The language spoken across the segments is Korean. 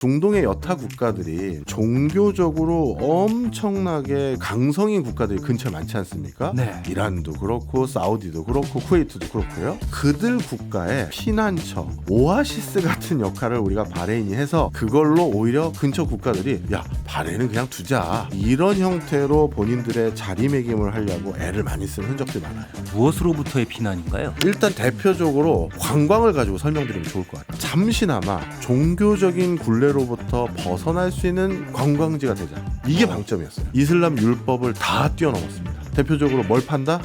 중동의 여타 국가들이 종교적으로 엄청나게 강성인 국가들이 근처에 많지 않습니까? 네. 이란도 그렇고 사우디도 그렇고 쿠웨이트도 그렇고요. 그들 국가의 피난처, 오아시스 같은 역할을 우리가 바레인이 해서 그걸로 오히려 근처 국가들이 야 바레인은 그냥 두자 이런 형태로 본인들의 자리매김을 하려고 애를 많이 쓴 흔적들이 많아요. 무엇으로부터의 비난인가요? 일단 대표적으로 관광을 가지고 설명드리면 좋을 것 같아요. 잠시나마 종교적인 굴레로부터 벗어날 수 있는 관광지가 되자. 이게 방점이었어요. 이슬람 율법을 다 뛰어넘었습니다. 대표적으로 뭘 판다?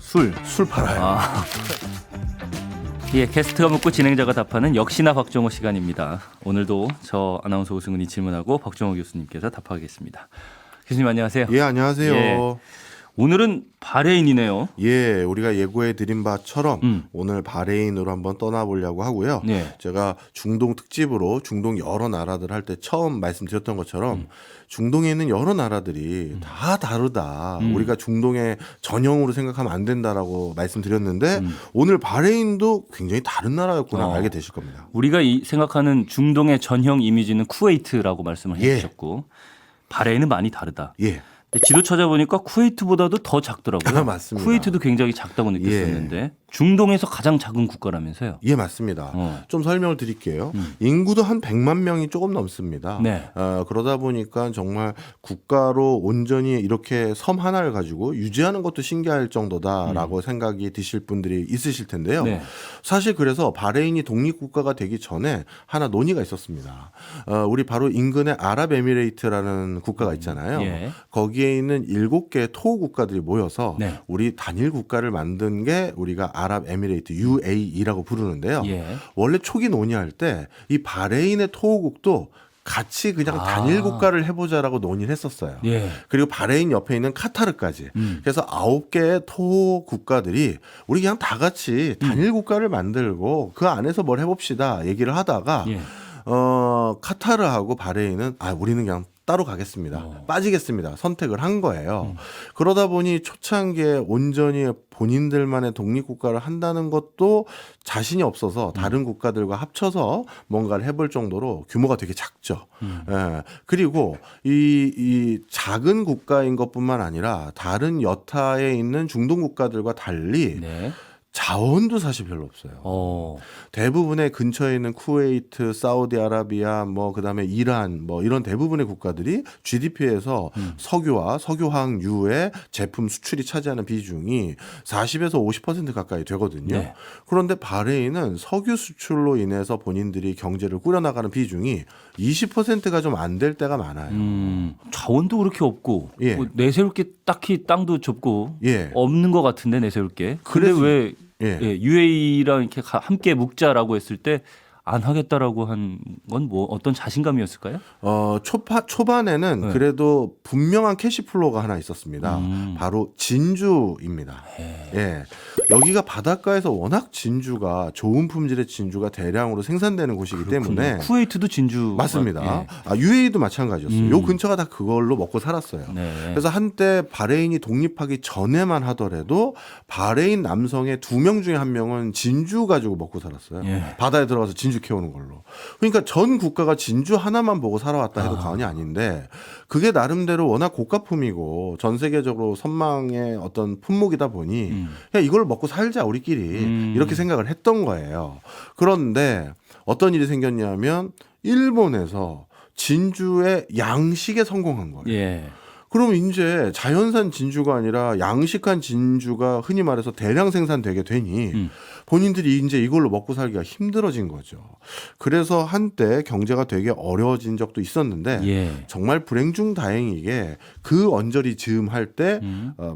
술 팔아요. 예, 게스트가 묻고 진행자가 답하는 역시나 박정호 시간입니다. 오늘도 저 아나운서 오승훈이 질문하고 박정호 교수님께서 답하겠습니다. 교수님 안녕하세요. 예, 안녕하세요. 예. 오늘은 바레인이네요. 예, 우리가 예고해 드린 바처럼 음. 오늘 바레인으로 한번 떠나보려고 하고요. 네. 제가 중동 특집으로 중동 여러 나라들 할 때 처음 말씀드렸던 것처럼 중동에 있는 여러 나라들이 다 다르다. 우리가 중동의 전형으로 생각하면 안 된다라고 말씀드렸는데 오늘 바레인도 굉장히 다른 나라였구나 알게 되실 겁니다. 우리가 생각하는 중동의 전형 이미지는 쿠웨이트라고 말씀을 예. 해주셨고 바레인은 많이 다르다. 예. 지도 찾아보니까 쿠웨이트보다도 더 작더라고요. 맞습니다. 쿠웨이트도 굉장히 작다고 느꼈었는데 중동에서 가장 작은 국가라면서요. 예, 맞습니다. 어. 좀 설명을 드릴게요. 인구도 한 100만 명이 조금 넘습니다. 네. 그러다 보니까 정말 국가로 온전히 이렇게 섬 하나를 가지고 유지하는 것도 신기할 정도다라고 생각이 드실 분들이 있으실 텐데요. 네. 사실 그래서 바레인이 독립국가가 되기 전에 하나 논의가 있었습니다. 우리 바로 인근의 아랍에미레이트라는 국가가 있잖아요. 예. 거기에 있는 7개의 토호 국가들이 모여서 네. 우리 단일 국가를 만든 게 우리가 아랍에미레이트 UAE라고 부르는데요. 예. 원래 초기 논의할 때 이 바레인의 토호국도 같이 그냥 단일 국가를 해보자라고 논의를 했었어요. 예. 그리고 바레인 옆에 있는 카타르까지. 그래서 9개의 토호 국가들이 우리 그냥 다 같이 단일 국가를 만들고 그 안에서 뭘 해봅시다 얘기를 하다가 예. 카타르하고 바레인은 우리는 그냥 따로 가겠습니다. 빠지겠습니다. 선택을 한 거예요. 그러다 보니 초창기에 온전히 본인들만의 독립국가를 한다는 것도 자신이 없어서 다른 국가들과 합쳐서 뭔가를 해볼 정도로 규모가 되게 작죠. 예. 그리고 이 작은 국가인 것뿐만 아니라 다른 여타에 있는 중동 국가들과 달리 네. 자원도 사실 별로 없어요. 대부분의 근처에 있는 쿠웨이트, 사우디아라비아, 그다음에 이란, 이런 대부분의 국가들이 GDP에서 석유와 석유화학유의 제품 수출이 차지하는 비중이 40에서 50% 가까이 되거든요. 네. 그런데 바레인은 석유 수출로 인해서 본인들이 경제를 꾸려나가는 비중이 20%가 좀 안 될 때가 많아요. 자원도 그렇게 없고 예. 뭐 내세울 게 딱히 땅도 좁고 예. 없는 것 같은데 내세울 게. 근데 그래서- 왜 예. UAE랑 이렇게 함께 묵자라고 했을 때 안 하겠다라고 한 건 뭐 어떤 자신감이었을까요? 초반에는 네. 그래도 분명한 캐시플로우가 하나 있었습니다. 바로 진주입니다. 예. 여기가 바닷가에서 워낙 진주가 좋은 품질의 진주가 대량으로 생산되는 곳이기 때문에 쿠웨이트도 진주 맞습니다. 예. UAE도 마찬가지였어요. 요 근처가 다 그걸로 먹고 살았어요. 네. 그래서 한때 바레인이 독립하기 전에만 하더라도 바레인 남성의 2명 중에 1명은 진주 가지고 먹고 살았어요. 예. 바다에 들어가서 진주 키우는 걸로. 그러니까 전 국가가 진주 하나만 보고 살아왔다 해도 과언이 아닌데 그게 나름대로 워낙 고가품이고 전 세계적으로 선망의 어떤 품목이다 보니 야 이걸 먹고 살자 우리끼리 이렇게 생각을 했던 거예요. 그런데 어떤 일이 생겼냐면 일본에서 진주의 양식에 성공한 거예요. 예. 그럼 이제 자연산 진주가 아니라 양식한 진주가 흔히 말해서 대량 생산되게 되니 본인들이 이제 이걸로 먹고 살기가 힘들어진 거죠. 그래서 한때 경제가 되게 어려워진 적도 있었는데 예. 정말 불행 중 다행이게 그 언저리 즈음할 때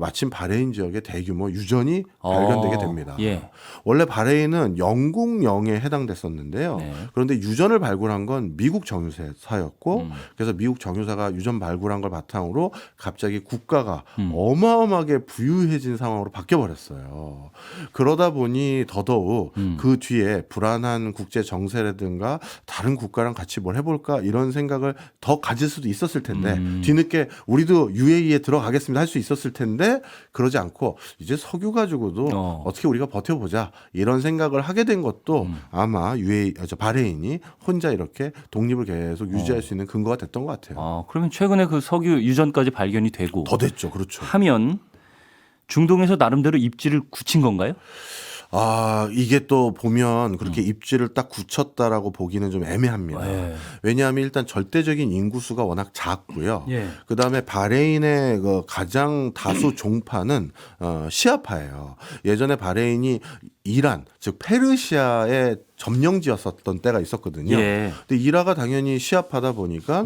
마침 바레인 지역에 대규모 유전이 발견되게 됩니다. 예. 원래 바레인은 영국령에 해당됐었는데요. 네. 그런데 유전을 발굴한 건 미국 정유사였고 그래서 미국 정유사가 유전 발굴한 걸 바탕으로 갑자기 국가가 어마어마하게 부유해진 상황으로 바뀌어버렸어요. 그러다 보니 더 더더욱 그 뒤에 불안한 국제 정세라든가 다른 국가랑 같이 뭘 해볼까 이런 생각을 더 가질 수도 있었을 텐데 뒤늦게 우리도 UAE에 들어가겠습니다 할 수 있었을 텐데 그러지 않고 이제 석유 가지고도 어떻게 우리가 버텨보자 이런 생각을 하게 된 것도 아마 바레인이 혼자 이렇게 독립을 계속 유지할 수 있는 근거가 됐던 것 같아요. 그러면 최근에 그 석유 유전까지 발견이 되고 더 됐죠, 그렇죠. 하면 중동에서 나름대로 입지를 굳힌 건가요? 이게 또 보면 그렇게 입지를 딱 굳혔다라고 보기는 좀 애매합니다. 왜냐하면 일단 절대적인 인구수가 워낙 작고요. 그다음에 바레인의 그 가장 다수 종파는 시아파예요. 예전에 바레인이 이란, 즉 페르시아의 점령지였었던 때가 있었거든요. 근데 이라가 당연히 시아파다 보니까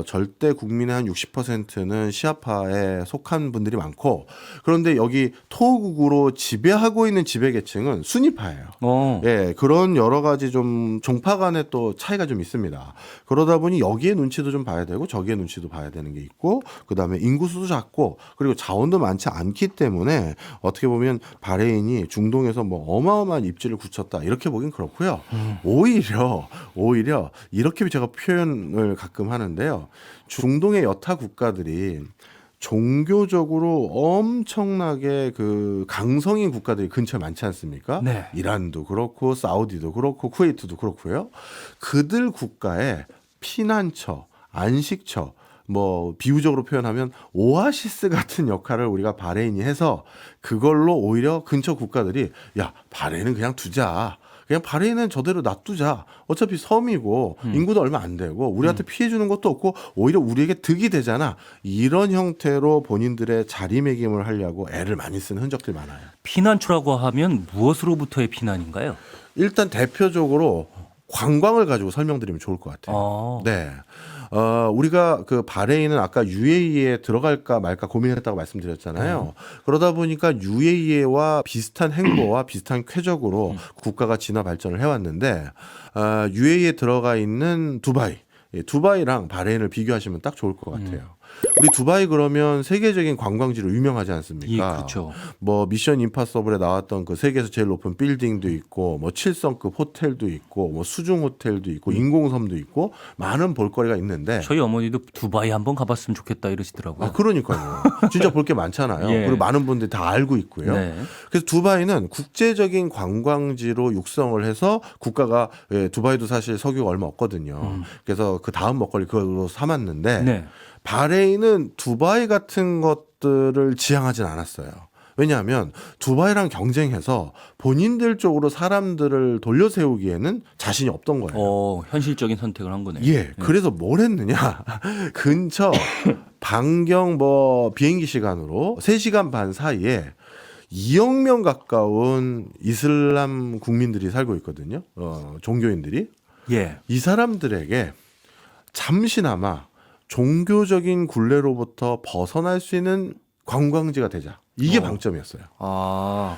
절대 국민의 한 60%는 시아파에 속한 분들이 많고 그런데 여기 토호국으로 지배하고 있는 지배 계층은 순위파예요. 예, 그런 여러 가지 좀 종파 간에 또 차이가 좀 있습니다. 그러다 보니 여기에 눈치도 좀 봐야 되고 저기에 눈치도 봐야 되는 게 있고 그다음에 인구수도 작고 그리고 자원도 많지 않기 때문에 어떻게 보면 바레인이 중동에서 뭐 어마어마한 입지를 굳혔다 이렇게 보긴 그렇고요. 오히려 이렇게 제가 표현을 가끔 하는데요. 중동의 여타 국가들이 종교적으로 엄청나게 그 강성인 국가들이 근처에 많지 않습니까? 이란도 그렇고 사우디도 그렇고 쿠웨이트도 그렇고요. 그들 국가의 피난처, 안식처 뭐 비유적으로 표현하면 오아시스 같은 역할을 우리가 바레인이 해서 그걸로 오히려 근처 국가들이 야 바레인은 그냥 두자. 그냥 바레인은 저대로 놔두자. 어차피 섬이고 인구도 얼마 안 되고 우리한테 피해 주는 것도 없고 오히려 우리에게 득이 되잖아. 이런 형태로 본인들의 자리매김을 하려고 애를 많이 쓴 흔적들이 많아요. 피난처라고 하면 무엇으로부터의 피난인가요? 일단 대표적으로 관광을 가지고 설명드리면 좋을 것 같아요. 네. 우리가 그 바레인은 아까 UAE에 들어갈까 말까 고민했다고 말씀드렸잖아요. 그러다 보니까 UAE와 비슷한 행보와 비슷한 쾌적으로 국가가 진화 발전을 해왔는데 UAE에 들어가 있는 두바이랑 바레인을 비교하시면 딱 좋을 것 같아요. 우리 두바이 그러면 세계적인 관광지로 유명하지 않습니까? 그렇죠. 뭐 미션 임파서블에 나왔던 그 세계에서 제일 높은 빌딩도 있고 뭐 7성급 호텔도 있고 뭐 수중 호텔도 있고 인공섬도 있고 많은 볼거리가 있는데 저희 어머니도 두바이 한번 가봤으면 좋겠다 이러시더라고요. 그러니까요. 진짜 볼 게 많잖아요. 그리고 많은 분들이 다 알고 있고요. 그래서 두바이는 국제적인 관광지로 육성을 해서 국가가 두바이도 사실 석유가 얼마 없거든요. 그래서 그 다음 먹거리 그걸로 삼았는데 바레인은 두바이 같은 것들을 지향하진 않았어요. 왜냐하면 두바이랑 경쟁해서 본인들 쪽으로 사람들을 돌려세우기에는 자신이 없던 거예요. 현실적인 선택을 한 거네요. 그래서 뭘 했느냐. 근처 반경 뭐 비행기 시간으로 3시간 반 사이에 2억 명 가까운 이슬람 국민들이 살고 있거든요. 종교인들이. 이 사람들에게 잠시나마 종교적인 굴레로부터 벗어날 수 있는 관광지가 되자. 이게 방점이었어요.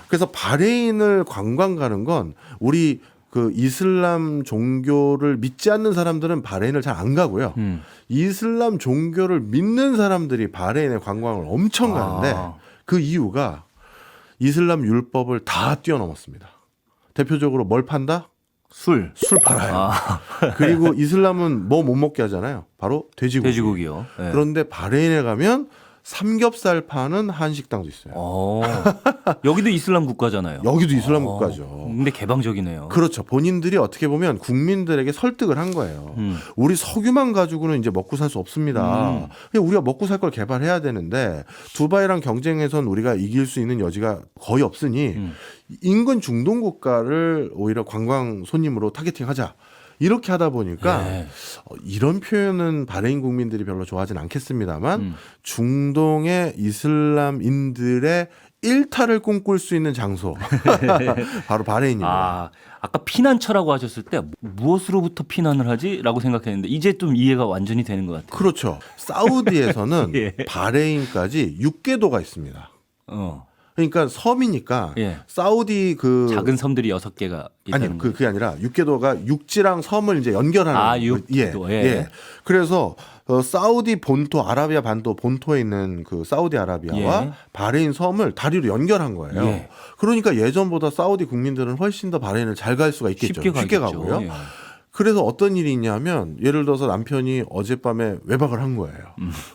그래서 바레인을 관광 가는 건 우리 그 이슬람 종교를 믿지 않는 사람들은 바레인을 잘 안 가고요. 이슬람 종교를 믿는 사람들이 바레인에 관광을 엄청 가는데 그 이유가 이슬람 율법을 다 뛰어넘었습니다. 대표적으로 뭘 판다? 술 팔아요. 그리고 이슬람은 뭐 못 먹게 하잖아요. 바로 돼지고기요. 그런데 바레인에 가면 삼겹살 파는 한식당도 있어요. 여기도 이슬람 국가잖아요. 여기도 이슬람 국가죠. 근데 개방적이네요. 그렇죠. 본인들이 어떻게 보면 국민들에게 설득을 한 거예요. 우리 석유만 가지고는 이제 먹고 살 수 없습니다. 우리가 먹고 살 걸 개발해야 되는데 두바이랑 경쟁해선 우리가 이길 수 있는 여지가 거의 없으니 인근 중동 국가를 오히려 관광 손님으로 타겟팅하자. 이렇게 하다 보니까 이런 표현은 바레인 국민들이 별로 좋아하진 않겠습니다만 중동의 이슬람인들의 일탈을 꿈꿀 수 있는 장소 바로 바레인입니다. 아까 피난처라고 하셨을 때 무엇으로부터 피난을 하지라고 생각했는데 이제 좀 이해가 완전히 되는 것 같아요. 그렇죠. 사우디에서는 바레인까지 6궤도가 있습니다. 그러니까 섬이니까 사우디 그 작은 섬들이 6개가 아니 그게 아니라 6궤도가 육지랑 섬을 이제 연결하는 육궤도. 그래서 사우디 본토 아라비아 반도 본토에 있는 그 사우디아라비아와 예. 바레인 섬을 다리로 연결한 거예요. 예. 그러니까 예전보다 사우디 국민들은 훨씬 더 바레인을 잘 갈 수가 있겠죠. 쉽게 가겠죠. 가고요. 예. 그래서 어떤 일이 있냐면 예를 들어서 남편이 어젯밤에 외박을 한 거예요.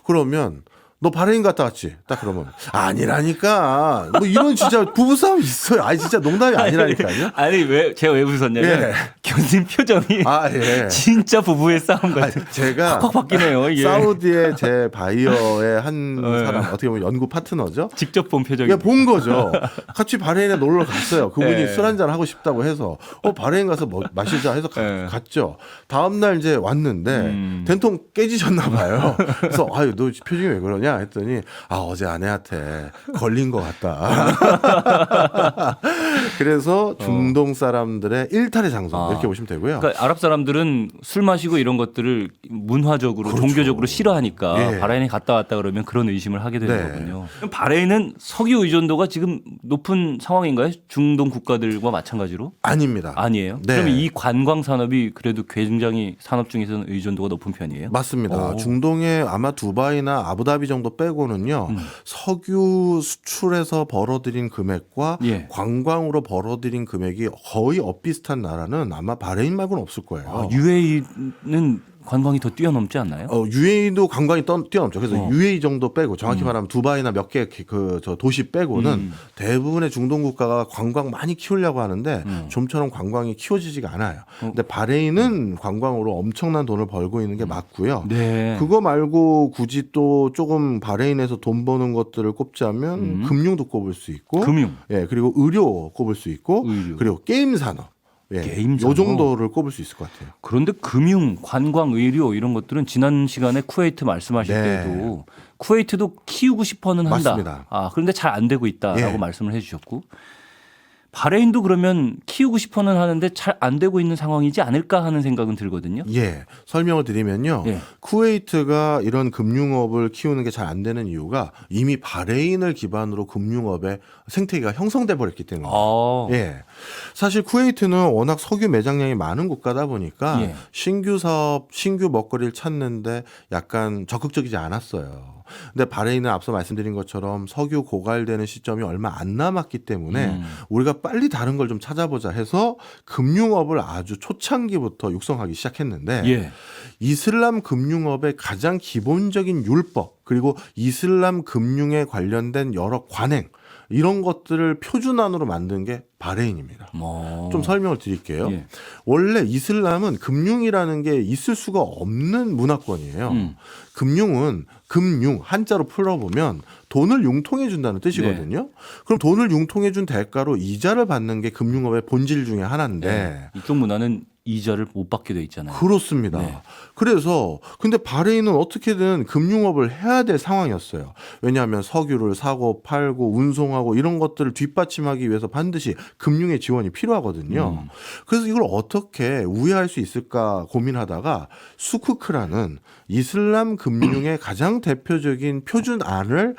그러면 너 바레인 갔다 왔지? 딱 그러면 아니라니까. 뭐 이런 진짜 부부싸움 있어요. 아니 진짜 농담이 아니라니까요. 아니 왜 제가 왜 웃었냐면 예. 교수님 표정이 아 예. 진짜 부부의 싸움 같은. 제가 확 바뀌네요. 이게. 사우디의 제 바이어의 한 예. 사람 어떻게 보면 연구 파트너죠. 직접 본 표정이. 그냥 본 거죠. 같이 바레인에 놀러 갔어요. 그분이 예. 술 한잔 하고 싶다고 해서 바레인 가서 뭐 마시자 해서 예. 갔죠. 다음 날 이제 왔는데 된통 깨지셨나 봐요. 그래서 아유 너 표정이 왜 그러냐 했더니 어제 아내한테 걸린 것 같다. 그래서 중동 사람들의 일탈의 장소 이렇게 보시면 되고요. 그러니까 아랍 사람들은 술 마시고 이런 것들을 문화적으로 그렇죠. 종교적으로 싫어하니까 예. 바레인에 갔다 왔다 그러면 그런 의심을 하게 되는 네. 거군요. 그럼 바레인은 석유 의존도가 지금 높은 상황인가요? 중동 국가들과 마찬가지로? 아닙니다. 아니에요. 네. 그러면 이 관광 산업이 그래도 굉장히 산업 중에서는 의존도가 높은 편이에요? 맞습니다. 오. 중동에 아마 두바이나 아부다비 정도 빼고는요. 석유 수출에서 벌어들인 금액과 예. 관광으로 벌어들인 금액이 거의 엇비슷한 나라는 아마 바레인 말고는 없을 거예요. UAE는 관광이 더 뛰어넘지 않나요? UAE도 관광이 뛰어넘죠. 그래서 UAE 정도 빼고 정확히 말하면 두바이나 몇 개 그 저 도시 빼고는 대부분의 중동 국가가 관광 많이 키우려고 하는데 좀처럼 관광이 키워지지가 않아요. 근데 바레인은 관광으로 엄청난 돈을 벌고 있는 게 맞고요. 네. 그거 말고 굳이 또 조금 바레인에서 돈 버는 것들을 꼽자면 금융도 꼽을 수 있고, 금융. 예 그리고 의료 꼽을 수 있고, 의료. 그리고 게임 산업, 예, 게임 요 산업. 정도를 꼽을 수 있을 것 같아요. 그런데 금융, 관광, 의료 이런 것들은 지난 시간에 쿠웨이트 말씀하실 네. 때도 쿠웨이트도 키우고 싶어는 한다. 맞습니다. 그런데 잘 안 되고 있다라고 예. 말씀을 해주셨고 바레인도 그러면 키우고 싶어는 하는데 잘 안 되고 있는 상황이지 않을까 하는 생각은 들거든요. 예, 설명을 드리면요. 예. 쿠웨이트가 이런 금융업을 키우는 게 잘 안 되는 이유가 이미 바레인을 기반으로 금융업의 생태계가 형성돼 버렸기 때문입니다. 예. 사실 쿠웨이트는 워낙 석유 매장량이 많은 국가다 보니까 예. 신규 사업, 신규 먹거리를 찾는데 약간 적극적이지 않았어요. 근데 바레인은 앞서 말씀드린 것처럼 석유 고갈되는 시점이 얼마 안 남았기 때문에 우리가 빨리 다른 걸 좀 찾아보자 해서 금융업을 아주 초창기부터 육성하기 시작했는데 예. 이슬람 금융업의 가장 기본적인 율법 그리고 이슬람 금융에 관련된 여러 관행 이런 것들을 표준안으로 만든 게 바레인입니다. 좀 설명을 드릴게요. 예. 원래 이슬람은 금융이라는 게 있을 수가 없는 문화권이에요. 금융은 금융 한자로 풀어보면 돈을 융통해 준다는 뜻이거든요. 그럼 돈을 융통해 준 대가로 이자를 받는 게 금융업의 본질 중에 하나인데 네. 이쪽 문화는 이자를 못 받게 돼 있잖아요. 그렇습니다. 네. 그래서 근데 바레인은 어떻게든 금융업을 해야 될 상황이었어요. 왜냐하면 석유를 사고 팔고 운송하고 이런 것들을 뒷받침하기 위해서 반드시 금융의 지원이 필요하거든요. 그래서 이걸 어떻게 우회할 수 있을까 고민하다가 수쿠크라는 이슬람 금융의 가장 대표적인 표준안을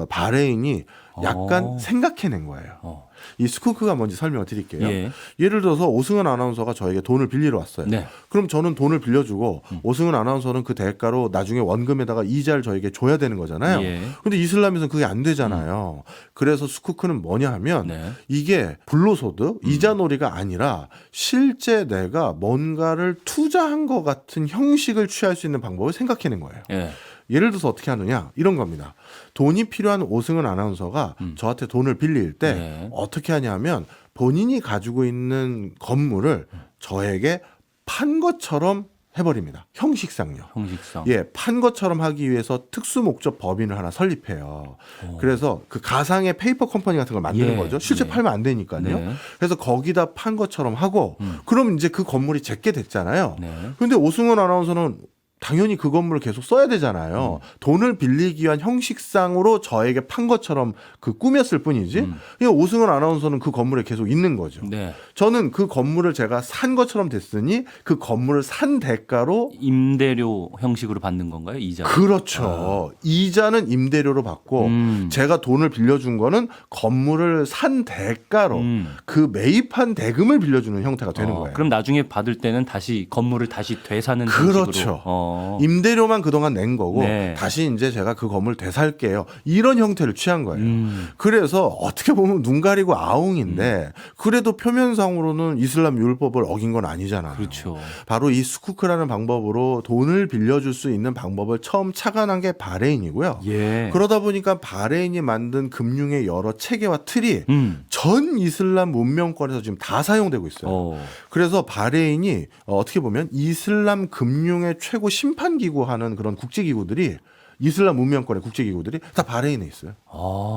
바레인이 약간 생각해낸 거예요. 이 스쿠크가 뭔지 설명을 드릴게요. 예. 예를 들어서 오승은 아나운서가 저에게 돈을 빌리러 왔어요. 네. 그럼 저는 돈을 빌려주고 오승은 아나운서는 그 대가로 나중에 원금에다가 이자를 저에게 줘야 되는 거잖아요. 예. 근데 이슬람에서는 그게 안 되잖아요. 그래서 스쿠크는 뭐냐 하면 네. 이게 불로소득, 이자놀이가 아니라 실제 내가 뭔가를 투자한 것 같은 형식을 취할 수 있는 방법을 생각해낸 거예요. 예. 예를 들어서 어떻게 하느냐 이런 겁니다. 돈이 필요한 오승은 아나운서가 저한테 돈을 빌릴 때 네. 어떻게 하냐면 본인이 가지고 있는 건물을 저에게 판 것처럼 해버립니다. 형식상요. 형식상. 예, 판 것처럼 하기 위해서 특수 목적 법인을 하나 설립해요. 그래서 그 가상의 페이퍼 컴퍼니 같은 걸 만드는 예. 거죠. 실제 네. 팔면 안 되니까요. 네. 그래서 거기다 판 것처럼 하고 그럼 이제 그 건물이 제게 됐잖아요. 네. 근데 오승원 아나운서는 당연히 그 건물을 계속 써야 되잖아요. 돈을 빌리기 위한 형식상으로 저에게 판 것처럼 그 꾸몄을 뿐이지. 그러니까 오승원 아나운서는 그 건물에 계속 있는 거죠. 네. 저는 그 건물을 제가 산 것처럼 됐으니 그 건물을 산 대가로 임대료 형식으로 받는 건가요? 이자. 그렇죠. 이자는 임대료로 받고 제가 돈을 빌려준 거는 건물을 산 대가로 그 매입한 대금을 빌려주는 형태가 되는 거예요. 그럼 나중에 받을 때는 다시 건물을 다시 되사는 그렇죠. 형식으로. 임대료만 그동안 낸 거고 네. 다시 이제 제가 그 건물 되살게요. 이런 형태를 취한 거예요. 그래서 어떻게 보면 눈 가리고 아웅인데 그래도 표면상으로는 이슬람 율법을 어긴 건 아니잖아요. 그렇죠. 바로 이 수쿠크라는 방법으로 돈을 빌려줄 수 있는 방법을 처음 착안한 게 바레인이고요. 예. 그러다 보니까 바레인이 만든 금융의 여러 체계와 틀이 전 이슬람 문명권에서 지금 다 사용되고 있어요. 그래서 바레인이 어떻게 보면 이슬람 금융의 최고 심판기구 하는 그런 국제기구들이 이슬람 문명권의 국제기구들이 다 바레인에 있어요.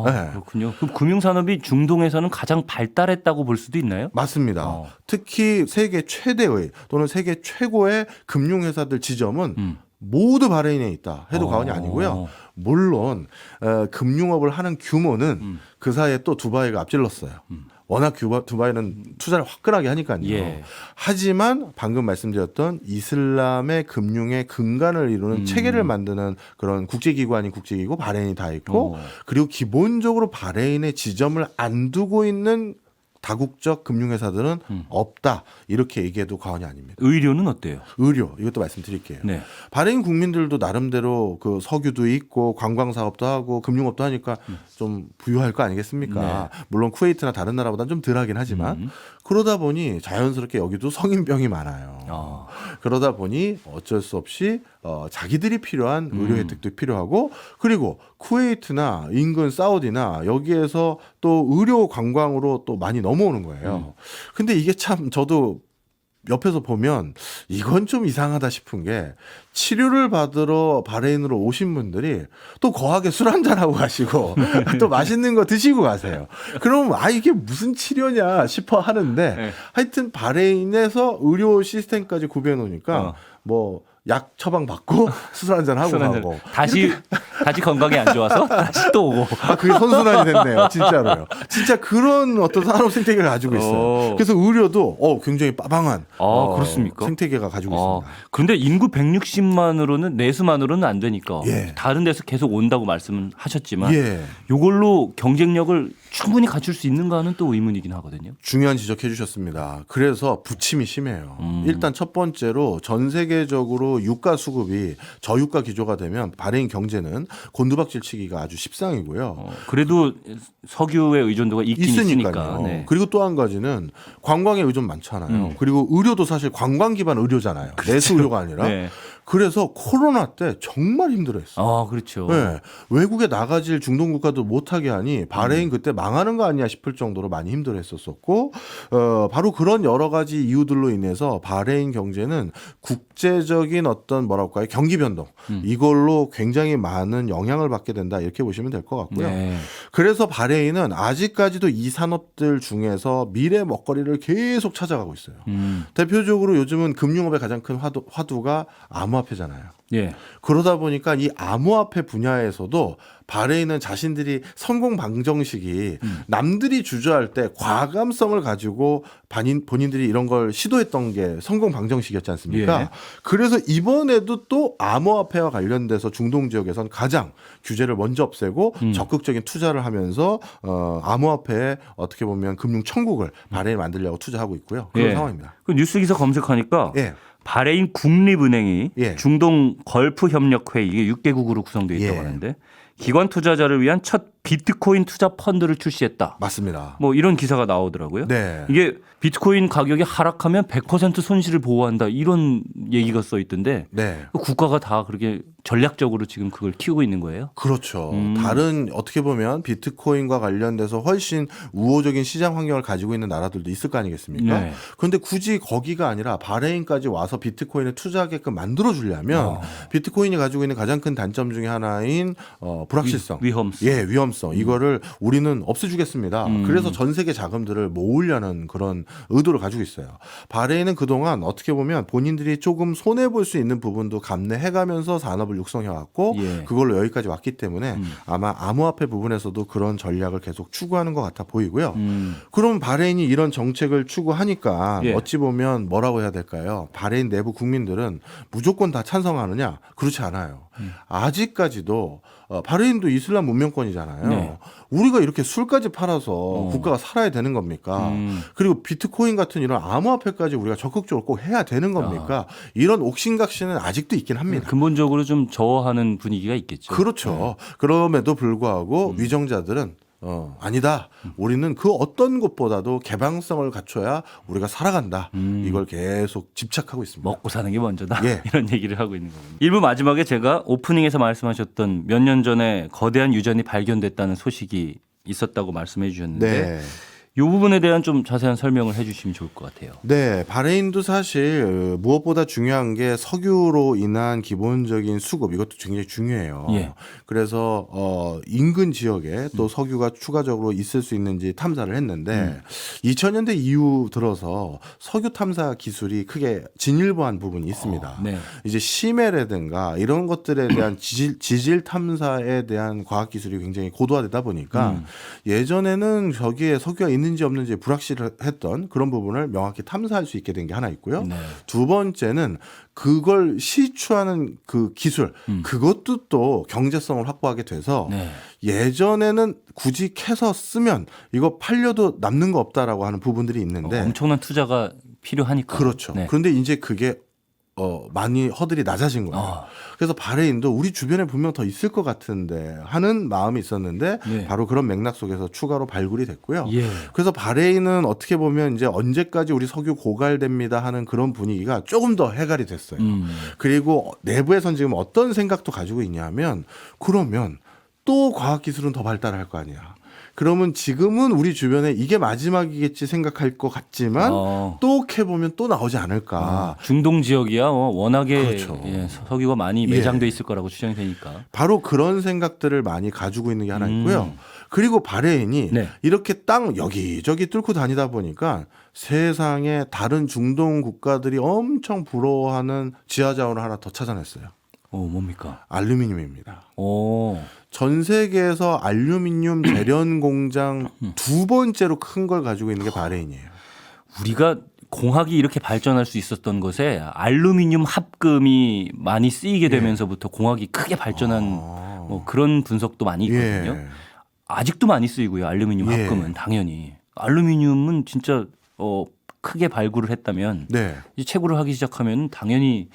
네. 그렇군요. 그럼 금융산업이 중동에서는 가장 발달했다고 볼 수도 있나요? 맞습니다. 특히 세계 최대의 또는 세계 최고의 금융회사들 지점은 모두 바레인에 있다 해도 과언이 아니고요. 물론 금융업을 하는 규모는 그 사이에 또 두바이가 앞질렀어요. 워낙 두바이는 투자를 화끈하게 하니까요. 예. 하지만 방금 말씀드렸던 이슬람의 금융의 근간을 이루는 체계를 만드는 그런 국제기구 아닌 국제기구 바레인이 다 있고 그리고 기본적으로 바레인의 지점을 안 두고 있는 다국적 금융회사들은 없다. 이렇게 얘기해도 과언이 아닙니다. 의료는 어때요? 의료 이것도 말씀드릴게요. 네. 바레인 국민들도 나름대로 그 석유도 있고 관광 사업도 하고 금융업도 하니까 좀 부유할 거 아니겠습니까? 네. 물론 쿠웨이트나 다른 나라보다는 좀 덜하긴 하지만 그러다 보니 자연스럽게 여기도 성인병이 많아요. 그러다 보니 어쩔 수 없이 자기들이 필요한 의료 혜택도 필요하고 그리고 쿠웨이트나 인근 사우디나 여기에서 또 의료 관광으로 또 많이 넘어오는 거예요. 근데 이게 참 저도 옆에서 보면 이건 좀 이상하다 싶은 게 치료를 받으러 바레인으로 오신 분들이 또 거하게 술 한잔하고 가시고 또 맛있는 거 드시고 가세요. 그럼 이게 무슨 치료냐 싶어 하는데 네. 하여튼 바레인에서 의료 시스템까지 구비해 놓으니까 뭐 약 처방 받고 술 한잔 하고 가고 다시 건강이 안 좋아서 다시 또 오고. 그게 선순환이 됐네요. 진짜로요. 진짜 그런 어떤 산업 생태계를 가지고 있어요. 그래서 의료도 굉장히 빠방한 그렇습니까? 생태계가 가지고 있습니다. 그런데 인구 160만으로는 내수만으로는 안 되니까 예. 다른 데서 계속 온다고 말씀은 하셨지만 예. 이걸로 경쟁력을 충분히 갖출 수 있는가는 또 의문이긴 하거든요. 중요한 지적해 주셨습니다. 그래서 부침이 심해요. 일단 첫 번째로 전 세계적으로 유가 수급이 저유가 기조가 되면 바레인 경제는 곤두박질 치기가 아주 십상이고요. 그래도 석유의 의존도가 있긴 있으니까. 있으니까요. 네. 그리고 또 한 가지는 관광에 의존 많잖아요. 그리고 의료도 사실 관광 기반 의료잖아요. 내수 의료가 아니라. 네. 그래서 코로나 때 정말 힘들어했어요. 그렇죠. 네. 외국에 나가질 중동 국가도 못하게 하니 바레인 그때 망하는 거 아니야 싶을 정도로 많이 힘들어했었고 바로 그런 여러 가지 이유들로 인해서 바레인 경제는 국제적인 어떤 뭐랄까요 경기 변동 이걸로 굉장히 많은 영향을 받게 된다 이렇게 보시면 될 것 같고요. 네. 그래서 바레인은 아직까지도 이 산업들 중에서 미래 먹거리를 계속 찾아가고 있어요. 대표적으로 요즘은 금융업의 가장 큰 화두가 암호화폐잖아요. 예. 그러다 보니까 이 암호화폐 분야에서도 바레인은 자신들이 성공 방정식이 남들이 주저할 때 과감성을 가지고 본인들이 이런 걸 시도했던 게 성공 방정식이었지 않습니까? 예. 그래서 이번에도 또 암호화폐와 관련돼서 중동 지역에선 가장 규제를 먼저 없애고 적극적인 투자를 하면서 암호화폐에 어떻게 보면 금융 천국을 바레인 만들려고 투자하고 있고요. 그런 상황입니다. 그 뉴스 기사 검색하니까 예. 바레인 국립은행이 예. 중동 걸프 협력 회의 이게 6개국으로 구성되어 있다고 예. 하는데 기관 투자자를 위한 첫 비트코인 투자 펀드를 출시했다. 맞습니다. 뭐 이런 기사가 나오더라고요. 네. 이게 비트코인 가격이 하락하면 100% 손실을 보호한다 이런 얘기가 써 있던데 네. 국가가 다 그렇게 전략적으로 지금 그걸 키우고 있는 거예요? 그렇죠. 다른 어떻게 보면 비트코인과 관련돼서 훨씬 우호적인 시장 환경을 가지고 있는 나라들도 있을 거 아니겠습니까? 네. 그런데 굳이 거기가 아니라 바레인까지 와서 비트코인에 투자하게끔 만들어 주려면 비트코인이 가지고 있는 가장 큰 단점 중에 하나인 불확실성, 위험성. 예, 위험성 이거를 우리는 없애주겠습니다. 그래서 전 세계 자금들을 모으려는 그런 의도를 가지고 있어요. 바레인은 그동안 어떻게 보면 본인들이 조금 손해 볼 수 있는 부분도 감내해가면서 산업을 육성해왔고 예. 그걸로 여기까지 왔기 때문에 아마 암호화폐 부분에서도 그런 전략을 계속 추구하는 것 같아 보이고요. 그럼 바레인이 이런 정책을 추구하니까 예. 어찌 보면 뭐라고 해야 될까요? 바레인 내부 국민들은 무조건 다 찬성하느냐? 그렇지 않아요. 아직까지도 바레인도 이슬람 문명권이잖아요. 네. 우리가 이렇게 술까지 팔아서 국가가 살아야 되는 겁니까? 그리고 비트코인 같은 이런 암호화폐까지 우리가 적극적으로 꼭 해야 되는 겁니까? 이런 옥신각신은 아직도 있긴 합니다. 근본적으로 좀 저하는 분위기가 있겠죠. 그렇죠. 그럼에도 불구하고 위정자들은 아니다. 우리는 그 어떤 것보다도 개방성을 갖춰야 우리가 살아간다. 이걸 계속 집착하고 있습니다. 먹고 사는 게 먼저다. 예. 이런 얘기를 하고 있는 거군요. 일부 마지막에 제가 오프닝에서 말씀하셨던 몇 년 전에 거대한 유전이 발견됐다는 소식이 있었다고 말씀해 주셨는데 네. 이 부분에 대한 좀 자세한 설명을 해 주시면 좋을 것 같아요. 네, 바레인도 사실 무엇보다 중요한 게 석유로 인한 기본적인 수급 이것도 굉장히 중요해요. 예. 그래서 인근 지역에 또 석유가 추가적으로 있을 수 있는지 탐사를 했는데 2000년대 이후 들어서 석유 탐사 기술이 크게 진일보한 부분이 있습니다. 네. 이제 심해라든가 이런 것들에 대한 지질 탐사에 대한 과학 기술이 굉장히 고도화되다 보니까 예전에는 저기에 석유가 있는지 없는지 불확실했던 그런 부분을 명확히 탐사할 수 있게 된 게 하나 있고요. 네. 두 번째는 그걸 시추하는 그 기술 그것도 또 경제성을 확보하게 돼서 네. 예전에는 굳이 캐서 쓰면 이거 팔려도 남는 거 없다라고 하는 부분들이 있는데 엄청난 투자가 필요하니까. 그렇죠. 네. 그런데 이제 그게 많이 허들이 낮아진 거예요. 그래서 바레인도 우리 주변에 분명 더 있을 것 같은데 하는 마음이 있었는데 네. 바로 그런 맥락 속에서 추가로 발굴이 됐고요. 예. 그래서 바레인은 어떻게 보면 이제 언제까지 우리 석유 고갈됩니다 하는 그런 분위기가 조금 더 해갈이 됐어요. 그리고 내부에선 지금 어떤 생각도 가지고 있냐면 그러면 또 과학기술은 더 발달할 거 아니야. 그러면 지금은 우리 주변에 이게 마지막이겠지 생각할 것 같지만 또 캐보면 또 나오지 않을까. 중동 지역이야 워낙에 그렇죠. 예, 석유가 많이 매장돼 있을 거라고 추정이 되니까. 바로 그런 생각들을 많이 가지고 있는 게 하나 있고요. 그리고 바레인이 네. 이렇게 땅 여기저기 뚫고 다니다 보니까 세상에 다른 중동 국가들이 엄청 부러워하는 지하자원을 하나 더 찾아냈어요. 뭡니까? 알루미늄입니다. 오. 전 세계에서 알루미늄 제련 공장 두 번째로 큰 걸 가지고 있는 게 바레인이에요. 우리가 공학이 이렇게 발전할 수 있었던 것에 알루미늄 합금이 많이 쓰이게 되면서부터 공학이 크게 발전한 뭐 그런 분석도 많이 있거든요. 예. 아직도 많이 쓰이고요. 알루미늄 예. 합금은 당연히. 알루미늄은 진짜 크게 발굴을 했다면 네. 이제 채굴을 하기 시작하면 당연히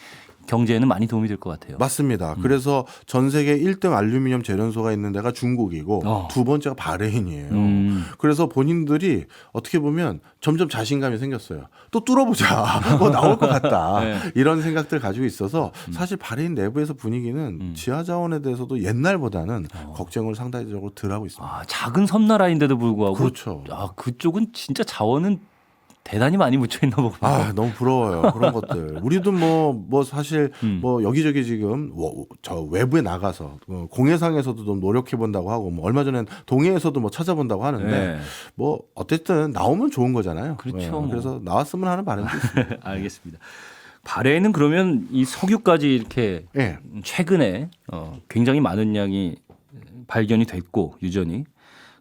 경제에는 많이 도움이 될 것 같아요. 맞습니다. 그래서 전 세계 1등 알루미늄 제련소가 있는 데가 중국이고 두 번째가 바레인이에요. 그래서 본인들이 어떻게 보면 점점 자신감이 생겼어요. 또 뚫어보자. 뭐 나올 것 같다. 네. 이런 생각들 가지고 있어서 사실 바레인 내부에서 분위기는 지하 자원에 대해서도 옛날보다는 걱정을 상당히적으로 덜 하고 있습니다. 작은 섬나라인데도 불구하고 그렇죠. 그쪽은 진짜 자원은 대단히 많이 묻혀 있나 보군요. 너무 부러워요. 그런 것들. 우리도 뭐 사실 뭐 여기저기 지금 저 외부에 나가서 공해상에서도 좀 노력해 본다고 하고 뭐 얼마 전엔 동해에서도 뭐 찾아본다고 하는데 네. 뭐 어쨌든 나오면 좋은 거잖아요. 그렇죠, 뭐. 그래서 나왔으면 하는 바람도 있습니다. 알겠습니다. 바레인은 그러면 이 석유까지 이렇게 네. 최근에 굉장히 많은 양이 발견이 됐고 유전이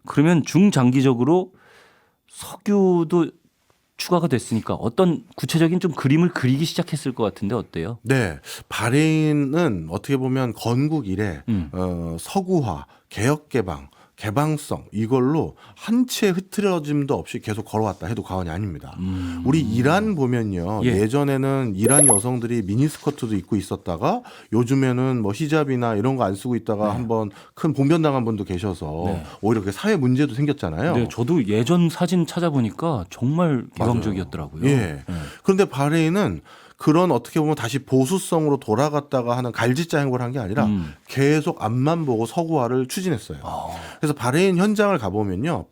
그러면 중장기적으로 석유도 추가가 됐으니까 어떤 구체적인 좀 그림을 그리기 시작했을 것 같은데 어때요? 네. 바레인은 어떻게 보면 건국 이래 서구화, 개혁개방, 개방성 이걸로 한치의 흐트러짐도 없이 계속 걸어왔다 해도 과언이 아닙니다. 우리 이란 보면요. 예. 예전에는 이란 여성들이 미니스커트도 입고 있었다가 요즘에는 뭐 히잡이나 이런 거 안 쓰고 있다가 한번 큰 봉변당한 분도 계셔서 네. 오히려 그 사회 문제도 생겼잖아요. 네, 저도 예전 사진 찾아보니까 정말 개방적이었더라고요. 예. 네. 그런데 바레인은 그런 어떻게 보면 다시 보수성으로 돌아갔다가 하는 갈짓자 행보를 한 게 아니라 계속 앞만 보고 서구화를 추진했어요. 그래서 바레인 현장을 가보면요.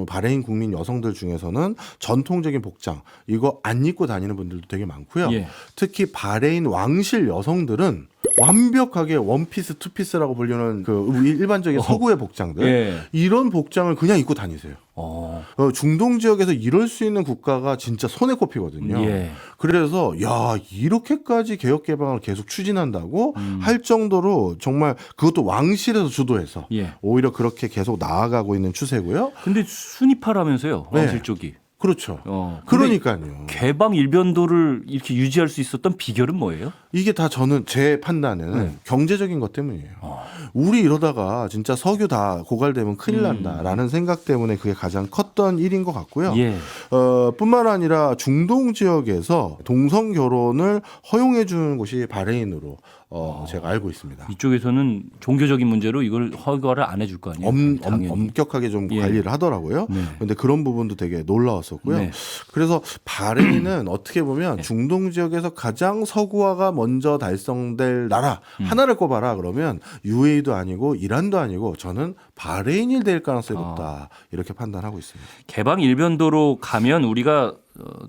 바레인 국민 여성들 중에서는 전통적인 복장 이거 안 입고 다니는 분들도 되게 많고요. 예. 특히 바레인 왕실 여성들은 완벽하게 원피스, 투피스라고 불리는 그 일반적인 서구의 복장들 예. 이런 복장을 그냥 입고 다니세요. 중동 지역에서 이럴 수 있는 국가가 진짜 손에 꼽히거든요. 예. 그래서 야 이렇게까지 개혁 개방을 계속 추진한다고 할 정도로 정말 그것도 왕실에서 주도해서 예. 오히려 그렇게 계속 나아가고 있는 추세고요. 근데 순위파라면서요 왕실 네. 쪽이. 그렇죠. 근데 그러니까요. 개방 일변도를 이렇게 유지할 수 있었던 비결은 뭐예요? 이게 다 저는 제 판단에는 경제적인 것 때문이에요. 우리 이러다가 진짜 석유 다 고갈되면 큰일 난다라는 생각 때문에 그게 가장 컸던 일인 것 같고요. 예. 뿐만 아니라 중동 지역에서 동성 결혼을 허용해 주는 곳이 바레인으로 제가 알고 있습니다. 이쪽에서는 종교적인 문제로 이걸 허가를 안 해줄 거 아니에요? 당연히. 엄격하게 좀 예. 관리를 하더라고요. 네. 그런데 그런 부분도 되게 놀라웠었고요. 네. 그래서 바레인은 어떻게 보면 중동 지역에서 가장 서구화가 먼저 달성될 나라 하나를 꼽아라 그러면 UAE도 아니고 이란도 아니고 저는 바레인이 될 가능성이 높다 이렇게 판단하고 있습니다. 개방 일변도로 가면 우리가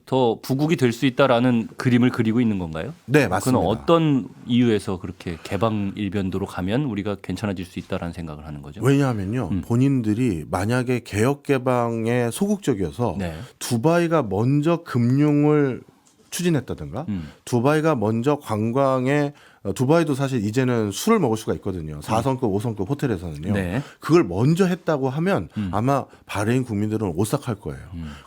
더 부국이 될 수 있다라는 그림을 그리고 있는 건가요? 네, 맞습니다. 그건 어떤 이유에서 그렇게 개방 일변도로 가면 우리가 괜찮아질 수 있다라는 생각을 하는 거죠? 왜냐하면요, 본인들이 만약에 개혁 개방에 소극적이어서 네. 두바이가 먼저 금융을 추진했다든가, 두바이가 먼저 관광에 두바이도 사실 이제는 술을 먹을 수가 있거든요. 4성급, 5성급 호텔에서는요. 네. 그걸 먼저 했다고 하면 아마 바레인 국민들은 오싹할 거예요.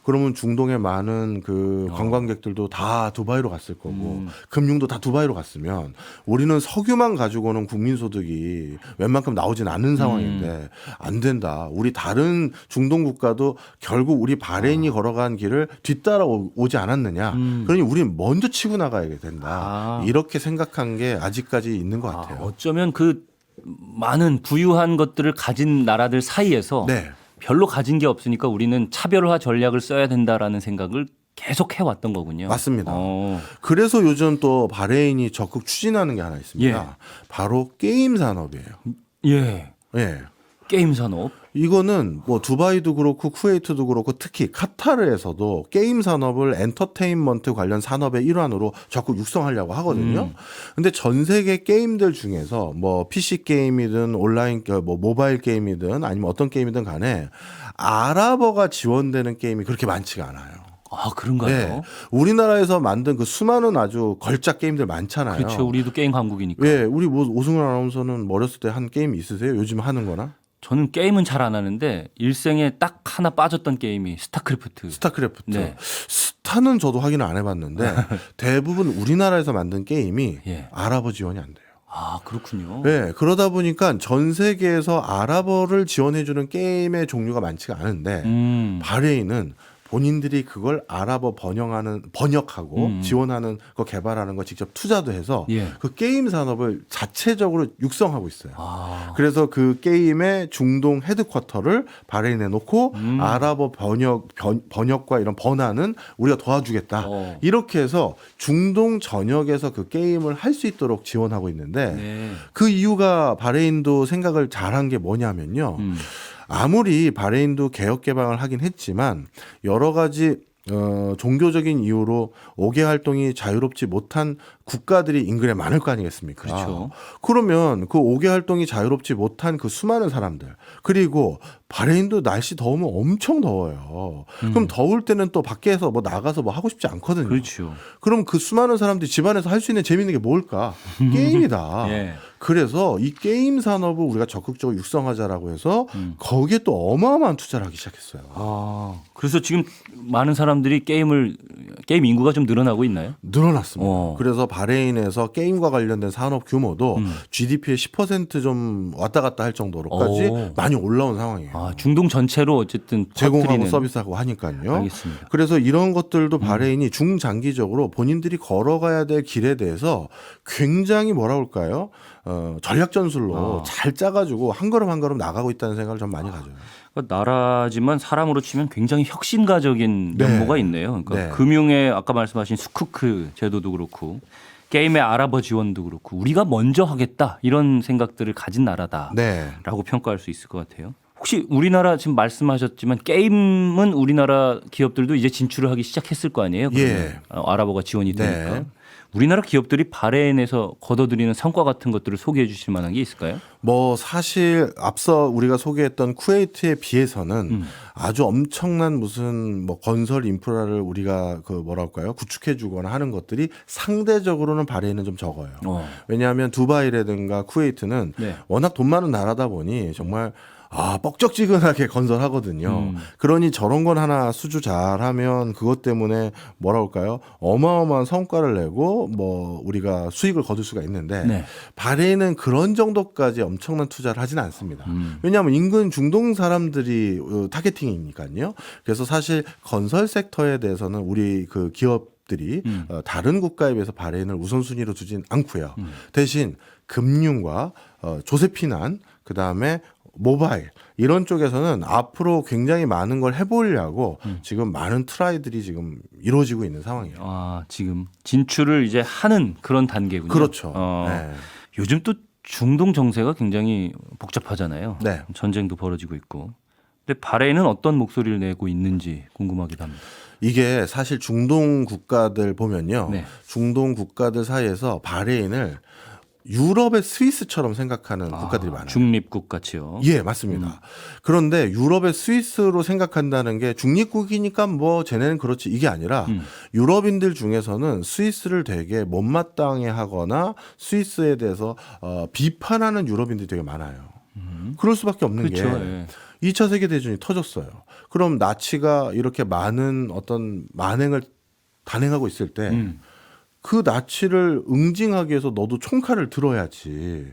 그러면 중동의 많은 그 관광객들도 다 두바이로 갔을 거고 금융도 다 두바이로 갔으면 우리는 석유만 가지고는 국민소득이 웬만큼 나오진 않는 상황인데 안 된다. 우리 다른 중동 국가도 결국 우리 바레인이 걸어간 길을 뒤따라 오지 않았느냐. 그러니 우리는 먼저 치고 나가야 된다. 이렇게 생각한 게 아직까지 있는 것 같아요. 어쩌면 그 많은 부유한 것들을 가진 나라들 사이에서 네. 별로 가진 게 없으니까 우리는 차별화 전략을 써야 된다라는 생각을 계속 해왔던 거군요. 맞습니다. 그래서 요즘 또 바레인이 적극 추진하는 게 하나 있습니다. 예. 바로 게임 산업이에요. 예. 예. 게임 산업. 이거는 뭐 두바이도 그렇고 쿠웨이트도 그렇고 특히 카타르에서도 게임 산업을 엔터테인먼트 관련 산업의 일환으로 적극 육성하려고 하거든요. 근데 전 세계 게임들 중에서 뭐 PC 게임이든 온라인 뭐 모바일 게임이든 아니면 어떤 게임이든 간에 아랍어가 지원되는 게임이 그렇게 많지가 않아요. 아, 그런가요? 네. 우리나라에서 만든 그 수많은 아주 걸작 게임들 많잖아요. 그렇죠. 우리도 게임 강국이니까. 예, 우리 뭐 오승훈 아나운서는 어렸을 때 한 게임 있으세요? 요즘 하는 거나? 저는 게임은 잘 안 하는데 일생에 딱 하나 빠졌던 게임이 스타크래프트. 스타크래프트. 네. 스타는 저도 확인을 안 해봤는데 대부분 우리나라에서 만든 게임이 예. 아랍어 지원이 안 돼요. 아, 그렇군요. 네, 그러다 보니까 전 세계에서 아랍어를 지원해주는 게임의 종류가 많지가 않은데 바레인은 본인들이 그걸 아랍어 번역하고 지원하는 거 개발하는 거 직접 투자도 해서 예. 그 게임 산업을 자체적으로 육성하고 있어요. 아. 그래서 그 게임의 중동 헤드쿼터를 바레인에 놓고 아랍어 번역과 이런 번안은 우리가 도와주겠다. 이렇게 해서 중동 전역에서 그 게임을 할 수 있도록 지원하고 있는데 네. 그 이유가 바레인도 생각을 잘한 게 뭐냐면요. 아무리 바레인도 개혁 개방을 하긴 했지만 여러 가지 종교적인 이유로 5개 활동이 자유롭지 못한 국가들이 인근에 많을 거 아니겠습니까? 그렇죠. 그러면 그 5개 활동이 자유롭지 못한 그 수많은 사람들 그리고 바레인도 날씨 더우면 엄청 더워요. 그럼 더울 때는 또 밖에서 뭐 나가서 뭐 하고 싶지 않거든요. 그렇죠. 그럼 그 수많은 사람들이 집안에서 할 수 있는 재밌는 게 뭘까? 게임이다. 예. 그래서 이 게임 산업을 우리가 적극적으로 육성하자라고 해서 거기에 또 어마어마한 투자를 하기 시작했어요. 아, 그래서 지금 많은 사람들이 게임 인구가 좀 늘어나고 있나요? 늘어났습니다. 그래서 바레인에서 게임과 관련된 산업 규모도 GDP의 10%좀 왔다 갔다 할 정도로까지 많이 올라온 상황이에요. 아, 중동 전체로 어쨌든 제공하고 퍼뜨리는. 서비스하고 하니까요. 알겠습니다. 그래서 이런 것들도 바레인이 중장기적으로 본인들이 걸어가야 될 길에 대해서 굉장히 뭐라 그럴까요? 전략 전술로 잘 짜가지고 한 걸음 한 걸음 나가고 있다는 생각을 좀 많이 가져요. 그러니까 나라지만 사람으로 치면 굉장히 혁신가적인 네. 면모가 있네요. 그러니까 네. 금융의 아까 말씀하신 수쿠크 제도도 그렇고 게임의 아랍어 지원도 그렇고 우리가 먼저 하겠다 이런 생각들을 가진 나라다라고 네. 평가할 수 있을 것 같아요. 혹시 우리나라 지금 말씀하셨지만 게임은 우리나라 기업들도 이제 진출을 하기 시작했을 거 아니에요? 예. 아랍어가 지원이 되니까. 네. 우리나라 기업들이 바레인에서 거둬들이는 성과 같은 것들을 소개해 주실 만한 게 있을까요? 뭐 사실 앞서 우리가 소개했던 쿠웨이트에 비해서는 아주 엄청난 무슨 뭐 건설 인프라를 우리가 그 뭐랄까요 구축해 주거나 하는 것들이 상대적으로는 바레인은 좀 적어요. 왜냐하면 두바이라든가 쿠웨이트는 네. 워낙 돈 많은 나라다 보니 정말 뻑적지근하게 건설하거든요. 그러니 저런 건 하나 수주 잘하면 그것 때문에 뭐라 할까요? 어마어마한 성과를 내고 뭐 우리가 수익을 거둘 수가 있는데 네. 바레인은 그런 정도까지 엄청난 투자를 하지는 않습니다. 왜냐하면 인근 중동 사람들이 타겟팅이니까요. 그래서 사실 건설 섹터에 대해서는 우리 그 기업들이 다른 국가에 비해서 바레인을 우선순위로 두진 않고요. 대신 금융과 조세피난 그다음에 모바일 이런 쪽에서는 앞으로 굉장히 많은 걸 해보려고 지금 많은 트라이들이 지금 이루어지고 있는 상황이에요. 아, 지금 진출을 이제 하는 그런 단계군요. 그렇죠. 네. 요즘 또 중동 정세가 굉장히 복잡하잖아요. 네. 전쟁도 벌어지고 있고. 근데 바레인은 어떤 목소리를 내고 있는지 궁금하기도 합니다. 이게 사실 중동 국가들 보면요. 네. 중동 국가들 사이에서 바레인을 유럽의 스위스처럼 생각하는 국가들이 많아요. 중립국 같이요. 예, 맞습니다. 그런데 유럽의 스위스로 생각한다는 게 중립국이니까 뭐 쟤네는 그렇지 이게 아니라 유럽인들 중에서는 스위스를 되게 못마땅해 하거나 스위스에 대해서 비판하는 유럽인들이 되게 많아요. 그럴 수밖에 없는 그렇죠. 게 예. 2차 세계대전이 터졌어요. 그럼 나치가 이렇게 많은 어떤 만행을 단행하고 있을 때 그 나치를 응징하기 위해서 너도 총칼을 들어야지.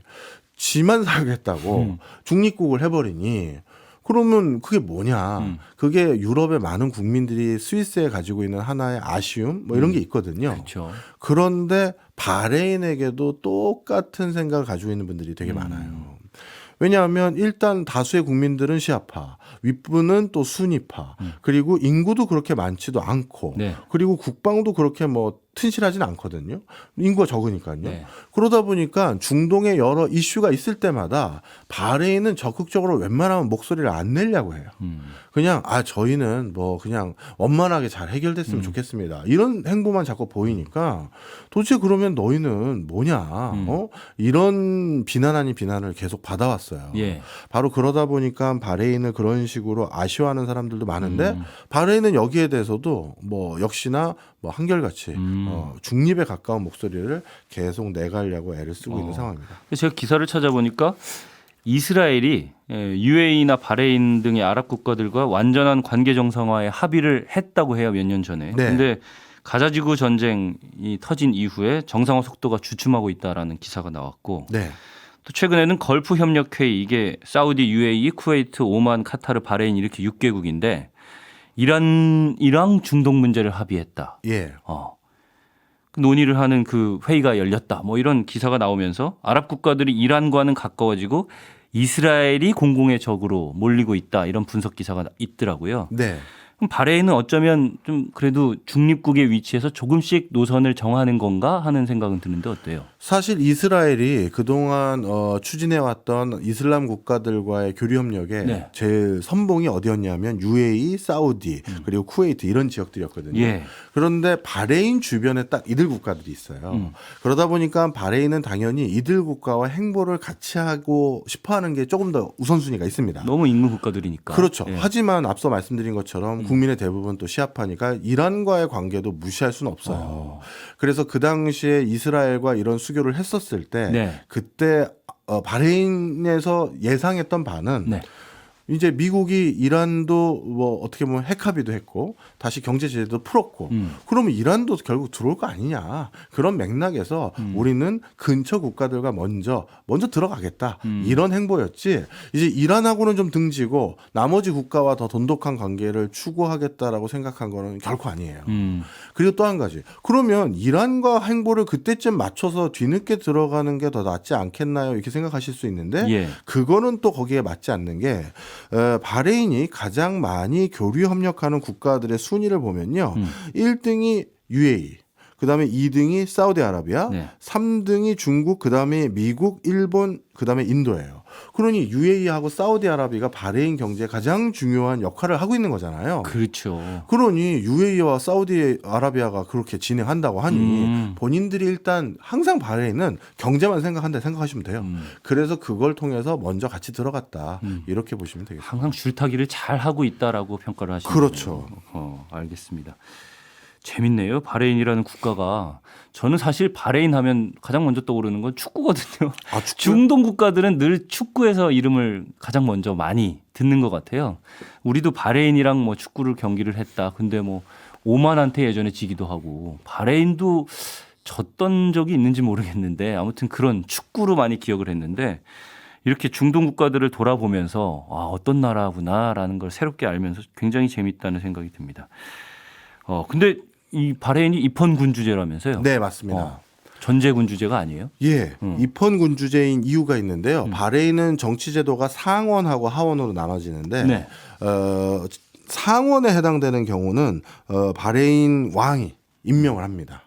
지만 살겠다고 중립국을 해버리니 그러면 그게 뭐냐. 그게 유럽의 많은 국민들이 스위스에 가지고 있는 하나의 아쉬움 뭐 이런 게 있거든요. 그렇죠. 그런데 바레인에게도 똑같은 생각을 가지고 있는 분들이 되게 많아요. 왜냐하면 일단 다수의 국민들은 시아파, 윗부는 또 순위파, 그리고 인구도 그렇게 많지도 않고, 네. 그리고 국방도 그렇게 뭐 튼실하진 않거든요. 인구가 적으니까요. 네. 그러다 보니까 중동에 여러 이슈가 있을 때마다 바레인은 적극적으로 웬만하면 목소리를 안 내려고 해요. 그냥 저희는 뭐 그냥 원만하게 잘 해결됐으면 좋겠습니다. 이런 행보만 자꾸 보이니까 도대체 그러면 너희는 뭐냐? 이런 비난 아닌 비난을 계속 받아왔어요. 예. 바로 그러다 보니까 바레인을 그런 식으로 아쉬워하는 사람들도 많은데 바레인은 여기에 대해서도 뭐 역시나 뭐 한결같이 중립에 가까운 목소리를 계속 내가려고 애를 쓰고 있는 상황입니다. 제가 기사를 찾아보니까 이스라엘이 UAE나 바레인 등의 아랍 국가들과 완전한 관계 정상화에 합의를 했다고 해요. 몇 년 전에. 네. 근데 가자지구 전쟁이 터진 이후에 정상화 속도가 주춤하고 있다라는 기사가 나왔고 네. 또 최근에는 걸프 협력 회의 이게 사우디, UAE, 쿠웨이트, 오만, 카타르, 바레인 이렇게 6개국인데 이랑 중동 문제를 합의했다. 예. 그 논의를 하는 그 회의가 열렸다. 뭐 이런 기사가 나오면서 아랍 국가들이 이란과는 가까워지고 이스라엘이 공공의 적으로 몰리고 있다. 이런 분석 기사가 있더라고요. 네. 그럼 바레인은 어쩌면 좀 그래도 중립국의 위치에서 조금씩 노선을 정하는 건가 하는 생각은 드는데 어때요? 사실 이스라엘이 그동안 추진해왔던 이슬람 국가들과의 교류 협력에 네. 제일 선봉이 어디였냐면 UAE, 사우디 그리고 쿠웨이트 이런 지역들이었거든요. 예. 그런데 바레인 주변에 딱 이들 국가들이 있어요. 그러다 보니까 바레인은 당연히 이들 국가와 행보를 같이 하고 싶어하는 게 조금 더 우선순위가 있습니다. 너무 인근 국가들이니까. 그렇죠. 예. 하지만 앞서 말씀드린 것처럼 국민의 대부분 또 시아파니까 이란과의 관계도 무시할 수는 없어요. 그래서 그 당시에 이스라엘과 이런 수교를 했었을 때 네. 그때 바레인에서 예상했던 바는 네. 이제 미국이 이란도 뭐 어떻게 보면 핵 합의도 했고 다시 경제 제재도 풀었고 그러면 이란도 결국 들어올 거 아니냐 그런 맥락에서 우리는 근처 국가들과 먼저 들어가겠다 이런 행보였지 이제 이란하고는 좀 등지고 나머지 국가와 더 돈독한 관계를 추구하겠다라고 생각한 거는 결코 아니에요. 그리고 또 한 가지 그러면 이란과 행보를 그때쯤 맞춰서 뒤늦게 들어가는 게 더 낫지 않겠나요 이렇게 생각하실 수 있는데 예. 그거는 또 거기에 맞지 않는 게 바레인이 가장 많이 교류 협력하는 국가들의 순위를 보면요. 1등이 UAE, 그다음에 2등이 사우디아라비아, 네. 3등이 중국, 그다음에 미국, 일본, 그다음에 인도예요. 그러니 UAE하고 사우디아라비아가 바레인 경제에 가장 중요한 역할을 하고 있는 거잖아요. 그렇죠. 그러니 UAE와 사우디아라비아가 그렇게 진행한다고 하니 본인들이 일단 항상 바레인은 경제만 생각한다 생각하시면 돼요. 그래서 그걸 통해서 먼저 같이 들어갔다 이렇게 보시면 되겠습니다. 항상 줄타기를 잘 하고 있다라고 평가를 하시는 그렇죠. 거네요. 알겠습니다. 재밌네요. 바레인이라는 국가가 저는 사실 바레인 하면 가장 먼저 떠오르는 건 축구거든요. 아, 축구? 중동 국가들은 늘 축구에서 이름을 가장 먼저 많이 듣는 것 같아요. 우리도 바레인이랑 뭐 축구를 경기를 했다. 근데 뭐 오만한테 예전에 지기도 하고 바레인도 졌던 적이 있는지 모르겠는데 아무튼 그런 축구로 많이 기억을 했는데 이렇게 중동 국가들을 돌아보면서 아, 어떤 나라구나라는 걸 새롭게 알면서 굉장히 재밌다는 생각이 듭니다. 근데 이 바레인이 입헌군주제라면서요? 네, 맞습니다. 전제군주제가 아니에요? 예, 입헌군주제인 이유가 있는데요. 바레인은 정치제도가 상원하고 하원으로 나눠지는데 네. 상원에 해당되는 경우는 바레인 왕이 임명을 합니다.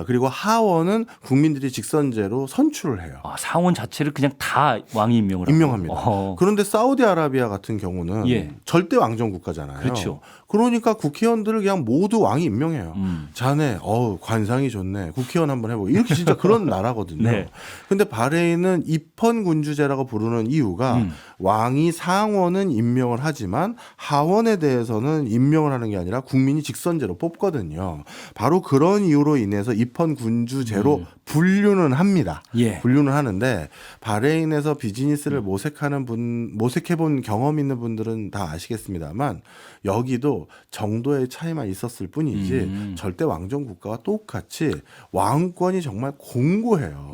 그리고 하원은 국민들이 직선제로 선출을 해요. 아, 상원 자체를 그냥 다 왕이 임명을 임명합니다. 하고. 그런데 사우디아라비아 같은 경우는 예. 절대 왕정 국가잖아요. 그렇죠. 그러니까 국회의원들을 그냥 모두 왕이 임명해요. 자네, 관상이 좋네. 국회의원 한번 해보고 이렇게 진짜 그런 나라거든요. 네. 근데 바레인은 입헌군주제라고 부르는 이유가 왕이 상원은 임명을 하지만 하원에 대해서는 임명을 하는 게 아니라 국민이 직선제로 뽑거든요. 바로 그런 이유로 인해서 입헌군주제로 분류는 합니다. 예. 분류는 하는데 바레인에서 비즈니스를 모색해본 경험 있는 분들은 다 아시겠습니다만 여기도 정도의 차이만 있었을 뿐이지 절대 왕정 국가와 똑같이 왕권이 정말 공고해요.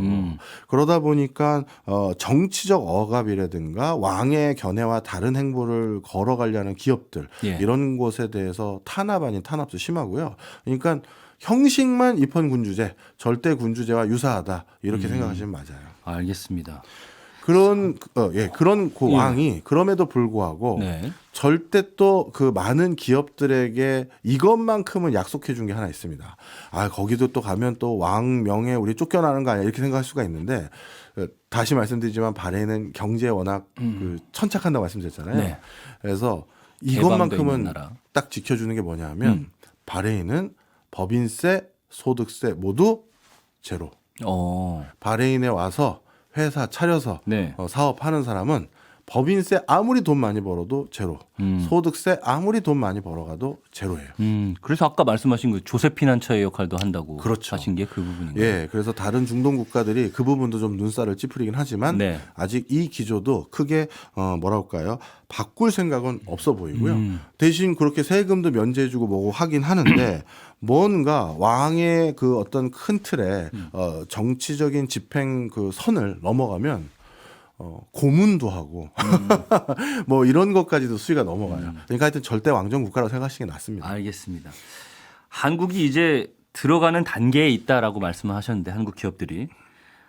그러다 보니까 정치적 억압이라든가 왕의 견해와 다른 행보를 걸어가려는 기업들 예. 이런 곳에 대해서 탄압 아닌 탄압도 심하고요. 그러니까 형식만 입헌군주제, 절대군주제와 유사하다 이렇게 생각하시면 맞아요. 알겠습니다. 그런 그 예. 왕이 그럼에도 불구하고 네. 절대 또 그 많은 기업들에게 이것만큼은 약속해 준 게 하나 있습니다. 아, 거기도 또 가면 또 왕 명예 우리 쫓겨나는 거 아니야 이렇게 생각할 수가 있는데 다시 말씀드리지만 바레인은 경제에 워낙 그 천착한다고 말씀드렸잖아요. 네. 그래서 개방돼 있는 이것만큼은 나라. 딱 지켜주는 게 뭐냐면 바레인은 법인세, 소득세 모두 제로. 바레인에 와서 회사 차려서 네. 사업하는 사람은 법인세 아무리 돈 많이 벌어도 제로, 소득세 아무리 돈 많이 벌어가도 제로예요. 그래서 아까 말씀하신 그 조세피난처의 역할도 한다고 그렇죠. 하신 게 그 부분인가요? 예, 그래서 다른 중동 국가들이 그 부분도 좀 눈살을 찌푸리긴 하지만 네. 아직 이 기조도 크게 뭐랄까요 바꿀 생각은 없어 보이고요. 대신 그렇게 세금도 면제해주고 뭐고 하긴 하는데 뭔가 왕의 그 어떤 큰 틀에 정치적인 집행 그 선을 넘어가면 고문도 하고 뭐 이런 것까지도 수위가 넘어가요. 그러니까 하여튼 절대 왕정 국가라고 생각하시는 게 낫습니다. 알겠습니다. 한국이 이제 들어가는 단계에 있다라고 말씀을 하셨는데 한국 기업들이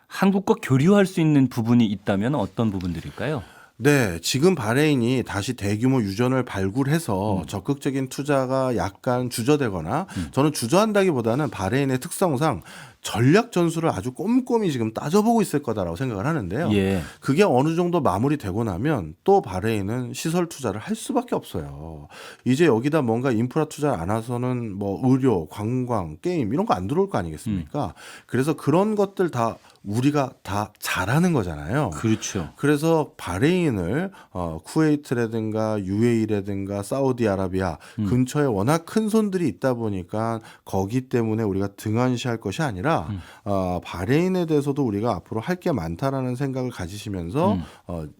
한국과 교류할 수 있는 부분이 있다면 어떤 부분들일까요? 네, 지금 바레인이 다시 대규모 유전을 발굴해서 적극적인 투자가 약간 주저되거나 저는 주저한다기보다는 바레인의 특성상 전략 전술을 아주 꼼꼼히 지금 따져보고 있을 거다라고 생각을 하는데요. 예. 그게 어느 정도 마무리되고 나면 또 바레인은 시설 투자를 할 수밖에 없어요. 이제 여기다 뭔가 인프라 투자 안 해서는 뭐 의료, 관광, 게임 이런 거 안 들어올 거 아니겠습니까? 그래서 그런 것들 다 우리가 다 잘하는 거잖아요. 그렇죠. 그래서 바레인을 쿠웨이트라든가 UAE라든가 사우디아라비아 근처에 워낙 큰 손들이 있다 보니까 거기 때문에 우리가 등한시할 것이 아니라 바레인에 대해서도 우리가 앞으로 할 게 많다라는 생각을 가지시면서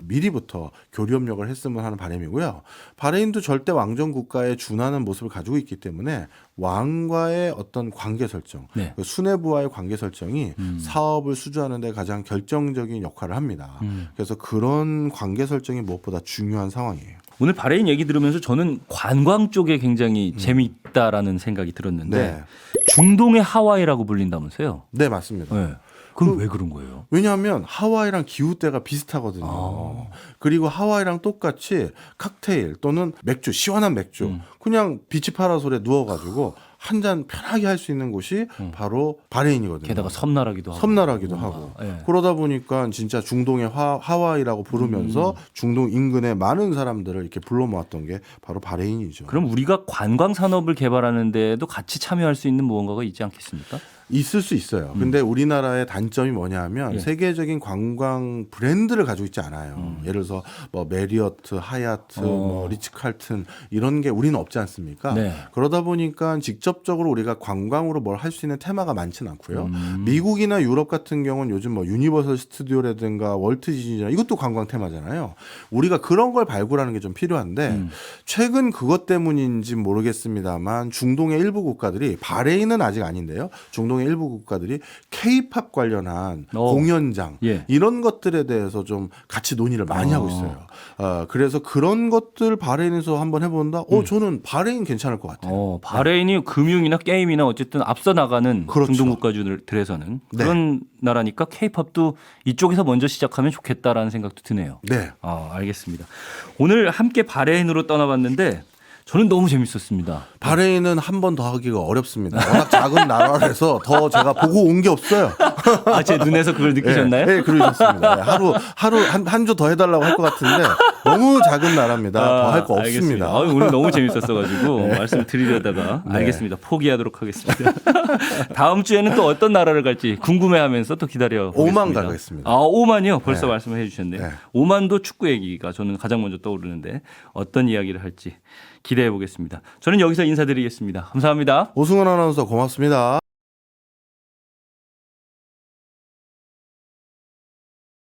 미리부터 교류 협력을 했으면 하는 바람이고요. 바레인도 절대 왕정 국가에 준하는 모습을 가지고 있기 때문에 왕과의 어떤 관계 설정, 네. 그 수뇌부와의 관계 설정이 사업을 수주하는 데 가장 결정적인 역할을 합니다. 그래서 그런 관계 설정이 무엇보다 중요한 상황이에요. 오늘 바레인 얘기 들으면서 저는 관광 쪽에 굉장히 재미있다라는 생각이 들었는데 네. 중동의 하와이라고 불린다면서요? 네, 맞습니다. 네. 그럼 왜 그런 거예요? 왜냐하면 하와이랑 기후대가 비슷하거든요. 그리고 하와이랑 똑같이 칵테일 또는 맥주, 시원한 맥주 그냥 비치 파라솔에 누워가지고 한 잔 편하게 할 수 있는 곳이 바로 바레인이거든요. 게다가 섬나라기도 하고. 섬나라기도 하고. 예. 그러다 보니까 진짜 중동의 하와이라고 부르면서 중동 인근의 많은 사람들을 이렇게 불러 모았던 게 바로 바레인이죠. 그럼 우리가 관광 산업을 개발하는 데에도 같이 참여할 수 있는 무언가가 있지 않겠습니까? 있을 수 있어요. 근데 우리나라의 단점이 뭐냐면 예. 세계적인 관광 브랜드를 가지고 있지 않아요. 예를 들어서 뭐 메리어트, 하얏트, 뭐 리츠칼튼 이런 게 우리는 없지 않습니까? 네. 그러다 보니까 직접적으로 우리가 관광으로 뭘 할 수 있는 테마가 많지는 않고요. 미국이나 유럽 같은 경우는 요즘 뭐 유니버설 스튜디오라든가 월트 디즈니나 이것도 관광 테마잖아요. 우리가 그런 걸 발굴하는 게 좀 필요한데 최근 그것 때문인지 모르겠습니다만 중동의 일부 국가들이 바레인은 아직 아닌데요. 중동의 일부 국가들이 K-팝 관련한 공연장 예. 이런 것들에 대해서 좀 같이 논의를 많이 하고 있어요. 그래서 그런 것들 바레인에서 한번 해본다. 저는 바레인 괜찮을 것 같아요. 바레인이 금융이나 게임이나 어쨌든 앞서 나가는 그렇죠. 중동 국가들에서는 네. 그런 나라니까 케이팝도 이쪽에서 먼저 시작하면 좋겠다라는 생각도 드네요. 네. 알겠습니다. 오늘 함께 바레인으로 떠나봤는데 저는 너무 재밌었습니다. 바레인은 한 번 더 하기가 어렵습니다. 워낙 작은 나라라서 더 제가 보고 온 게 없어요. 제 눈에서 그걸 느끼셨나요? 네, 그러셨습니다. 네, 하루 한 주 더 해달라고 할 것 같은데 너무 작은 나라입니다. 더 할 거 없습니다. 오늘 너무 재밌었어가지고 말씀을 드리려다가 네. 알겠습니다. 포기하도록 하겠습니다. 다음 주에는 또 어떤 나라를 갈지 궁금해하면서 또 기다려 보겠습니다. 오만 가겠습니다. 오만이요? 벌써 네. 말씀을 해주셨네요. 네. 오만도 축구 얘기가 저는 가장 먼저 떠오르는데 어떤 이야기를 할지 기대해 보겠습니다. 저는 여기서 인사드리겠습니다. 감사합니다. 오승원 아나운서 고맙습니다.